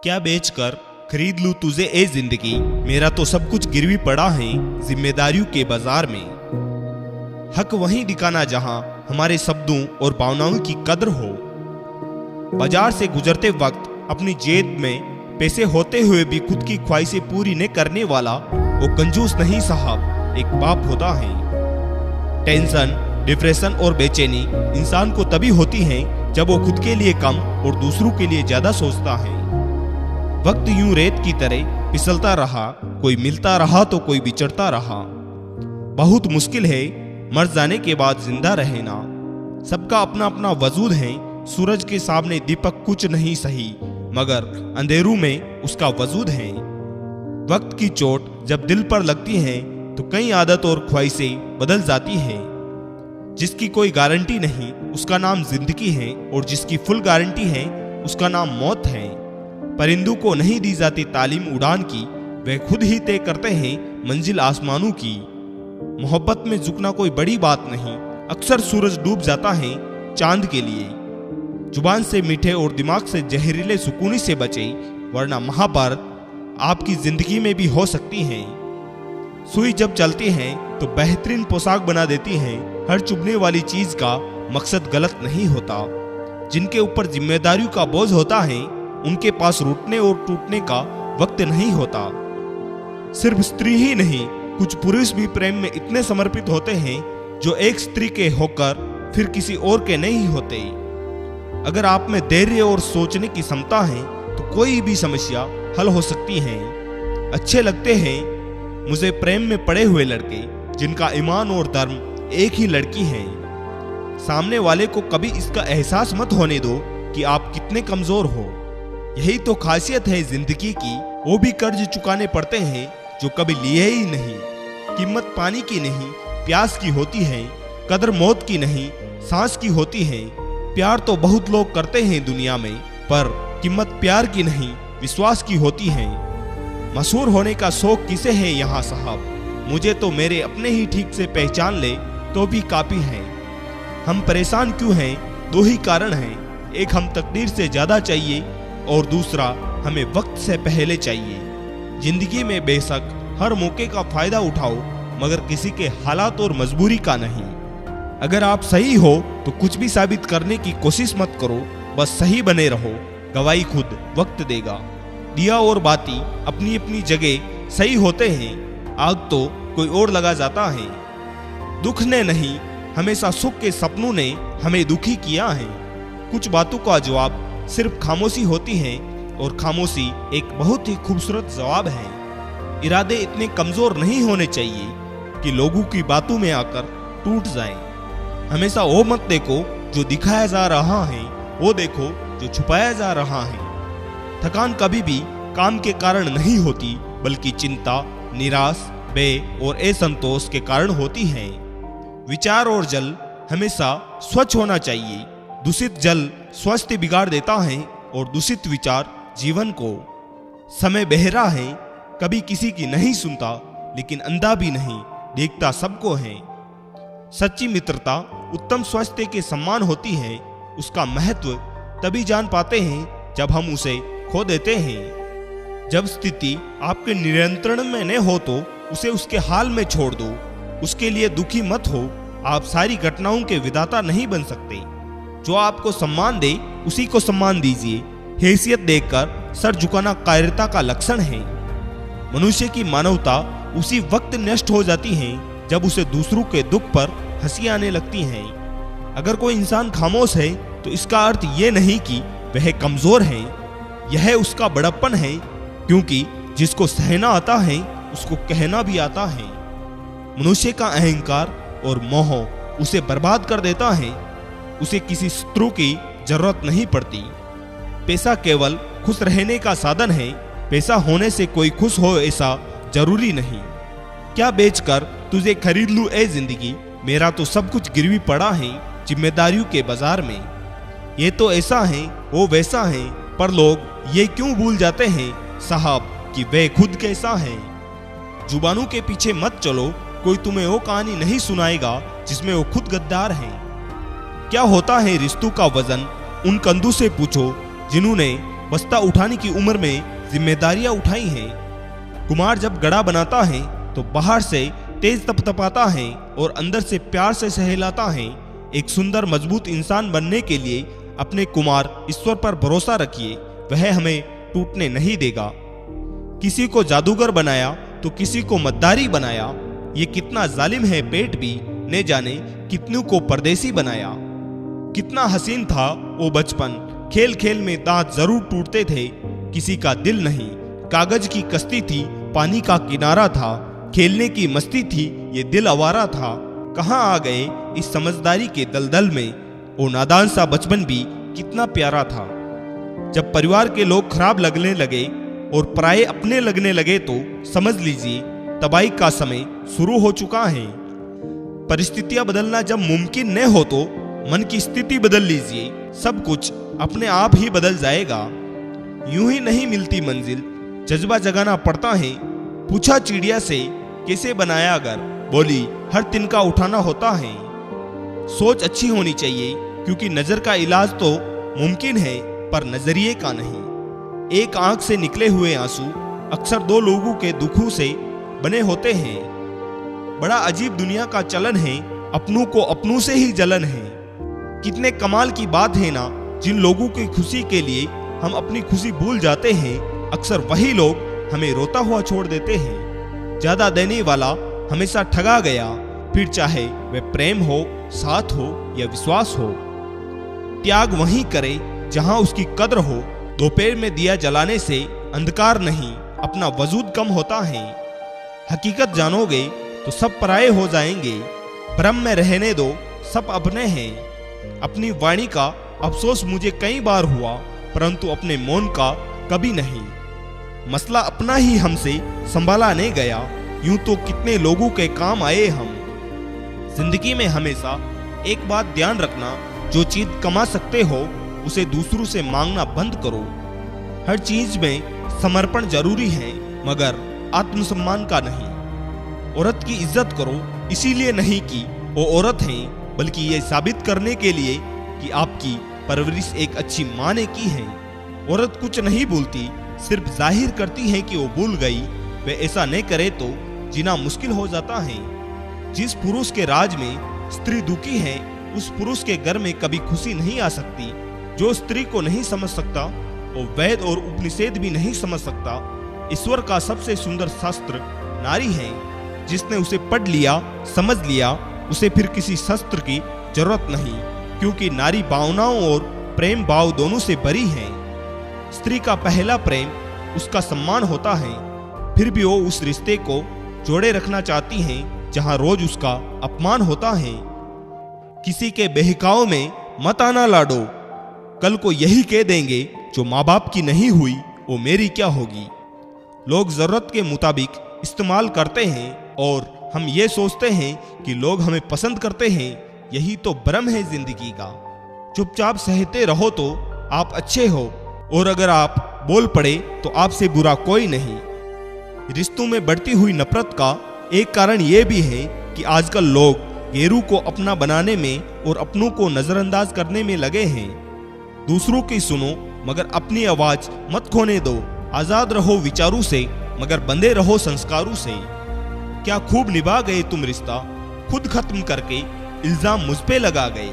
क्या बेचकर खरीद लूं तुझे ए जिंदगी, मेरा तो सब कुछ गिरवी पड़ा है जिम्मेदारियों के बाजार में। हक वहीं दिखाना जहां हमारे शब्दों और भावनाओं की कदर हो। बाजार से गुजरते वक्त अपनी जेब में पैसे होते हुए भी खुद की ख्वाहिशें पूरी न करने वाला वो कंजूस नहीं साहब, एक बाप होता है। टेंशन, डिप्रेशन और बेचैनी इंसान को तभी होती है जब वो खुद के लिए कम और दूसरों के लिए ज्यादा सोचता है। वक्त यूं रेत की तरह फिसलता रहा, कोई मिलता रहा तो कोई बिछड़ता रहा। बहुत मुश्किल है मर जाने के बाद जिंदा रहना। सबका अपना अपना वजूद है, सूरज के सामने दीपक कुछ नहीं सही, मगर अंधेरों में उसका वजूद है। वक्त की चोट जब दिल पर लगती है तो कई आदत और ख्वाहिशें बदल जाती हैं। जिसकी कोई गारंटी नहीं उसका नाम जिंदगी है, और जिसकी फुल गारंटी है उसका नाम मौत है। परिंदों को नहीं दी जाती तालीम उड़ान की, वे खुद ही तय करते हैं मंजिल आसमानों की। मोहब्बत में झुकना कोई बड़ी बात नहीं, अक्सर सूरज डूब जाता है चांद के लिए। जुबान से मीठे और दिमाग से जहरीले सुकूनी से बचे, वरना महाभारत आपकी जिंदगी में भी हो सकती है। सुई जब चलती है तो बेहतरीन पोशाक बना देती है। हर चुभने वाली चीज का मकसद गलत नहीं होता। जिनके ऊपर जिम्मेदारियों का बोझ होता है उनके पास रूठने और टूटने का वक्त नहीं होता। सिर्फ स्त्री ही नहीं, कुछ पुरुष भी प्रेम में इतने समर्पित होते हैं जो एक स्त्री के होकर फिर किसी और के नहीं होते। अगर आप में धैर्य और सोचने की क्षमता है तो कोई भी समस्या हल हो सकती है। अच्छे लगते हैं मुझे प्रेम में पड़े हुए लड़के जिनका ईमान और धर्म एक ही लड़की है। सामने वाले को कभी इसका एहसास मत होने दो कि आप कितने कमजोर हो। यही तो खासियत है जिंदगी की, वो भी कर्ज चुकाने पड़ते हैं जो कभी लिए ही नहीं। कीमत पानी की नहीं प्यास की होती है, कदर मौत की नहीं सांस की होती है। प्यार तो बहुत लोग करते हैं दुनिया में, पर कीमत प्यार की नहीं विश्वास की होती है। मशहूर होने का शौक किसे है यहाँ साहब, मुझे तो मेरे अपने ही ठीक से पहचान ले तो भी काफी है। हम परेशान क्यों हैं, दो ही कारण हैं। एक हम तकदीर से ज्यादा चाहिए और दूसरा हमें वक्त से पहले चाहिए। जिंदगी में बेशक हर मौके का फायदा उठाओ, मगर किसी के हालात और मजबूरी का नहीं। अगर आप सही हो तो कुछ भी साबित करने की कोशिश मत करो, बस सही बने रहो। गवाही खुद वक्त देगा। दिया और बाती अपनी अपनी जगह सही होते हैं, आग तो कोई और लगा जाता है। दुख ने नहीं, हमेशा सुख के सपनों ने हमें दुखी किया है। कुछ बातों का जवाब सिर्फ खामोशी होती है, और खामोशी एक बहुत ही खूबसूरत जवाब है। इरादे इतने कमजोर नहीं होने चाहिए कि लोगों की बातों में आकर टूट जाएं। हमेशा वो मत देखो जो दिखाया जा रहा है, वो देखो जो छुपाया जा रहा है। थकान कभी भी काम के कारण नहीं होती, बल्कि चिंता, निराश, बे और असंतोष के कारण होती है। विचार और जल हमेशा स्वच्छ होना चाहिए। दूषित जल स्वास्थ्य बिगाड़ देता है और दूषित विचार जीवन को। समय बहरा है, कभी किसी की नहीं सुनता, लेकिन अंधा भी नहीं, देखता सबको है। सच्ची मित्रता उत्तम स्वास्थ्य के समान होती है। उसका महत्व तभी जान पाते हैं जब हम उसे खो देते हैं। जब स्थिति आपके नियंत्रण में न हो तो उसे उसके हाल में छोड़ दो। उसके लिए दुखी मत हो, आप सारी घटनाओं के विधाता नहीं बन सकते। जो आपको सम्मान दे उसी को सम्मान दीजिए। हैसियत देखकर सर झुकाना कायरता का लक्षण है। मनुष्य की मानवता उसी वक्त नष्ट हो जाती है जब उसे दूसरों के दुख पर हंसी आने लगती है। अगर कोई इंसान खामोश है तो इसका अर्थ ये नहीं कि वह कमजोर है, यह उसका बड़प्पन है। क्योंकि जिसको सहना आता है उसको कहना भी आता है। मनुष्य का अहंकार और मोह उसे बर्बाद कर देता है। उसे किसी शत्रु की जरूरत नहीं पड़ती। पैसा केवल खुश रहने का साधन है। पैसा होने से कोई खुश हो ऐसा जरूरी नहीं। क्या बेचकर तुझे खरीद लूं ए जिंदगी, मेरा तो सब कुछ गिरवी पड़ा है जिम्मेदारियों के बाजार में। ये तो ऐसा है वो वैसा है, पर लोग ये क्यों भूल जाते हैं साहब कि वे खुद कैसा है। जुबानों के पीछे मत चलो, कोई तुम्हें वो कहानी नहीं सुनाएगा जिसमें वो खुद गद्दार है। क्या होता है रिश्तों का वजन, उन कंधों से पूछो जिन्होंने बस्ता उठाने की उम्र में जिम्मेदारियां उठाई हैं। कुमार जब गड़ा बनाता है तो बाहर से तेज तपतपाता है और अंदर से प्यार से सहलाता है। एक सुंदर मजबूत इंसान बनने के लिए अपने कुमार ईश्वर पर भरोसा रखिए, वह हमें टूटने नहीं देगा। किसी को जादूगर बनाया तो किसी को मद्दारी बनाया, ये कितना जालिम है पेट भी, ने जाने कितनों को परदेसी बनाया। कितना हसीन था वो बचपन, खेल खेल में दांत जरूर टूटते थे, किसी का दिल नहीं। कागज की कश्ती थी, पानी का किनारा था, खेलने की मस्ती थी, ये दिल आवारा था। कहाँ आ गए इस समझदारी के दलदल में, वो नादान सा बचपन भी कितना प्यारा था। जब परिवार के लोग खराब लगने लगे और पराये अपने लगने लगे तो समझ लीजिए तबाही का समय शुरू हो चुका है। परिस्थितियां बदलना जब मुमकिन न हो तो मन की स्थिति बदल लीजिए, सब कुछ अपने आप ही बदल जाएगा। यूं ही नहीं मिलती मंजिल, जज्बा जगाना पड़ता है। पूछा चिड़िया से कैसे बनाया घर, बोली हर तिनका उठाना होता है। सोच अच्छी होनी चाहिए क्योंकि नजर का इलाज तो मुमकिन है पर नजरिए का नहीं। एक आंख से निकले हुए आंसू अक्सर दो लोगों के दुखों से बने होते हैं। बड़ा अजीब दुनिया का चलन है, अपनों को अपनों से ही जलन है। कितने कमाल की बात है ना, जिन लोगों की खुशी के लिए हम अपनी खुशी भूल जाते हैं, अक्सर वही लोग हमें रोता हुआ छोड़ देते हैं। ज्यादा देने वाला हमेशा ठगा गया, फिर चाहे वह प्रेम हो, साथ हो या विश्वास हो। त्याग वहीं करे जहां उसकी कद्र हो। दोपहर में दिया जलाने से अंधकार नहीं, अपना वजूद कम होता है। हकीकत जानोगे तो सब पराये हो जाएंगे। भ्रम में रहने दो, सब अपने हैं। अपनी वाणी का अफसोस मुझे कई बार हुआ, परंतु अपने मौन का कभी नहीं। मसला अपना ही हमसे संभाला नहीं गया, यूं तो कितने लोगों के काम आए हम। जिंदगी में हमेशा एक बात ध्यान रखना, जो चीज कमा सकते हो उसे दूसरों से मांगना बंद करो। हर चीज में समर्पण जरूरी है, मगर आत्मसम्मान का नहीं। औरत की इज्जत करो, इसीलिए नहीं कि वो औरत है, बल्कि ये साबित करने के लिए कि आपकी परवरिश एक अच्छी माँ ने की है। औरत कुछ नहीं बोलती, सिर्फ जाहिर करती है कि वो भूल गई। वे ऐसा नहीं करे तो जीना मुश्किल हो जाता है। जिस पुरुष के राज में स्त्री दुखी है, उस पुरुष के घर में कभी खुशी नहीं आ सकती। जो स्त्री को नहीं समझ सकता, वो वेद और उपनिषद भी नहीं समझ सकता। ईश्वर का सबसे सुंदर शास्त्र नारी है। जिसने उसे पढ़ लिया, समझ लिया, उसे फिर किसी शस्त्र की जरूरत नहीं, क्योंकि नारी भावनाओं और प्रेम भाव दोनों से भरी है। स्त्री का पहला प्रेम उसका सम्मान होता है, फिर भी वो उस रिश्ते को जोड़े रखना चाहती हैं जहां रोज उसका अपमान होता है। किसी के बहकाव में मत आना लाडो, कल को यही कह देंगे जो माँ बाप की नहीं हुई वो मेरी क्या होगी। लोग जरूरत के मुताबिक इस्तेमाल करते हैं और हम ये सोचते हैं कि लोग हमें पसंद करते हैं। यही तो भ्रम है जिंदगी का। चुपचाप सहते रहो तो आप अच्छे हो, और अगर आप बोल पड़े तो आपसे बुरा कोई नहीं। रिश्तों में बढ़ती हुई नफरत का एक कारण यह भी है कि आजकल लोग गैरों को अपना बनाने में और अपनों को नजरअंदाज करने में लगे हैं। दूसरों की सुनो मगर अपनी आवाज मत खोने दो। आजाद रहो विचारों से मगर बंधे रहो संस्कारों से। क्या खूब निभा गए तुम रिश्ता, खुद खत्म करके इल्जाम मुझ पे लगा गए।